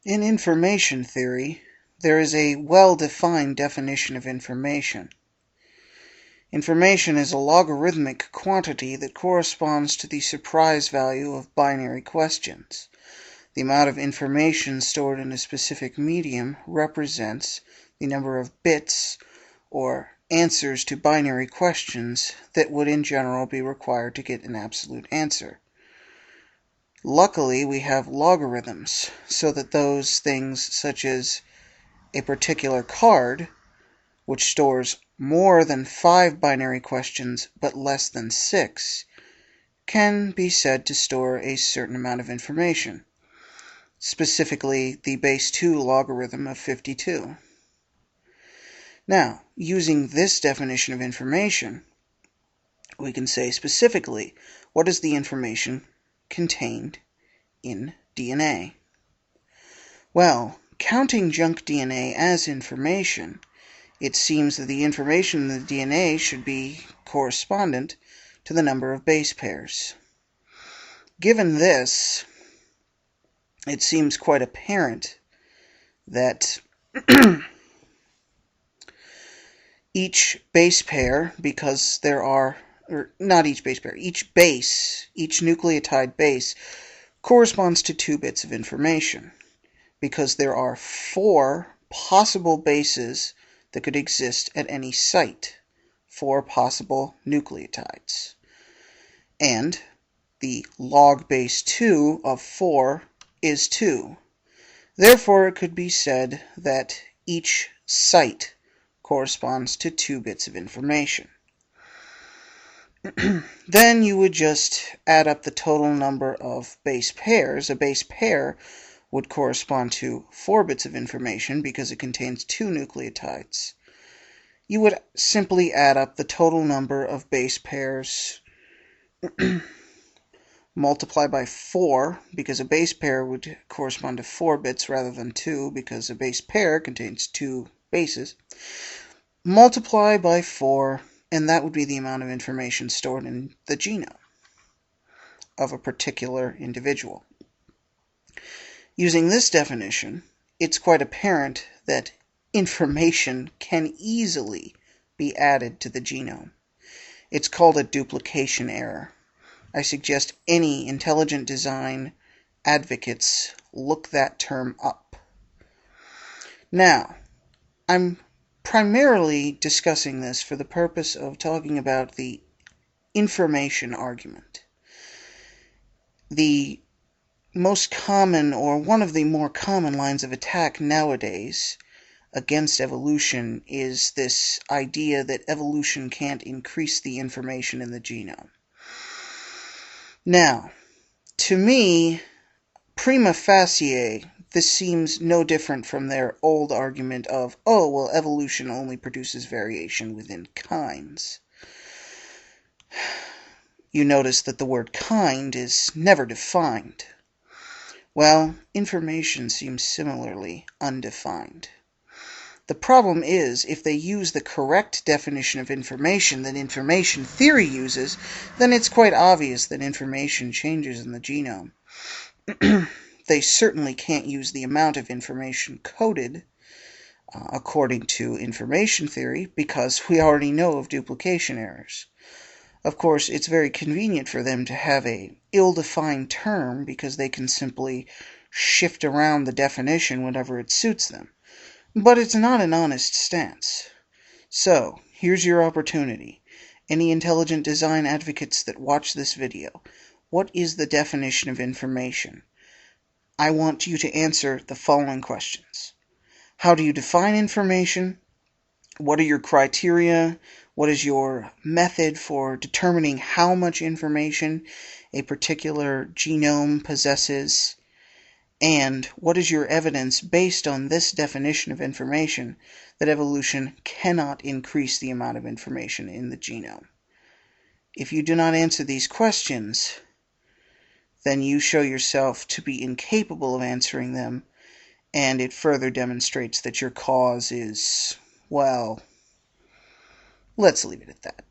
In information theory, there is a well-defined definition of information. Information is a logarithmic quantity that corresponds to the surprise value of binary questions. The amount of information stored in a specific medium represents the number of bits or answers to binary questions that would in general be required to get an absolute answer. Luckily, we have logarithms, so that those things such as a particular card, which stores more than 5 binary questions but less than 6, can be said to store a certain amount of information, specifically the base 2 logarithm of 52. Now, using this definition of information, we can say specifically what is the information contained in DNA. Well, counting junk DNA as information, it seems that the information in the DNA should be correspondent to the number of base pairs. Given this, it seems quite apparent that each base pair, because there are, or not each base pair, each nucleotide base corresponds to 2 bits of information, because there are 4 possible bases that could exist at any site, 4 possible nucleotides. And the log base 2 of 4 is 2. Therefore, it could be said that each site corresponds to 2 bits of information. Then you would just add up the total number of base pairs. A base pair would correspond to 4 bits of information because it contains 2 nucleotides. You would simply add up the total number of base pairs, multiply by 4, because a base pair would correspond to 4 bits rather than 2, because a base pair contains 2 bases. Multiply by 4, and that would be the amount of information stored in the genome of a particular individual. Using this definition, it's quite apparent that information can easily be added to the genome. It's called a duplication error. I suggest any intelligent design advocates look that term up. Now, I'm primarily discussing this for the purpose of talking about the information argument. The most common, or one of the more common lines of attack nowadays against evolution is this idea that evolution can't increase the information in the genome. Now, to me, prima facie, this seems no different from their old argument of, oh, well, evolution only produces variation within kinds. You notice that the word kind is never defined. Well, information seems similarly undefined. The problem is, if they use the correct definition of information that information theory uses, then it's quite obvious that information changes in the genome. They certainly can't use the amount of information coded according to information theory, because we already know of duplication errors. Of course, it's very convenient for them to have a ill-defined term because they can simply shift around the definition whenever it suits them. But it's not an honest stance. So, here's your opportunity. Any intelligent design advocates that watch this video, what is the definition of information? I want you to answer the following questions. How do you define information? What are your criteria? What is your method for determining how much information a particular genome possesses? And what is your evidence based on this definition of information that evolution cannot increase the amount of information in the genome? If you do not answer these questions, then you show yourself to be incapable of answering them, and it further demonstrates that your cause is, well, let's leave it at that.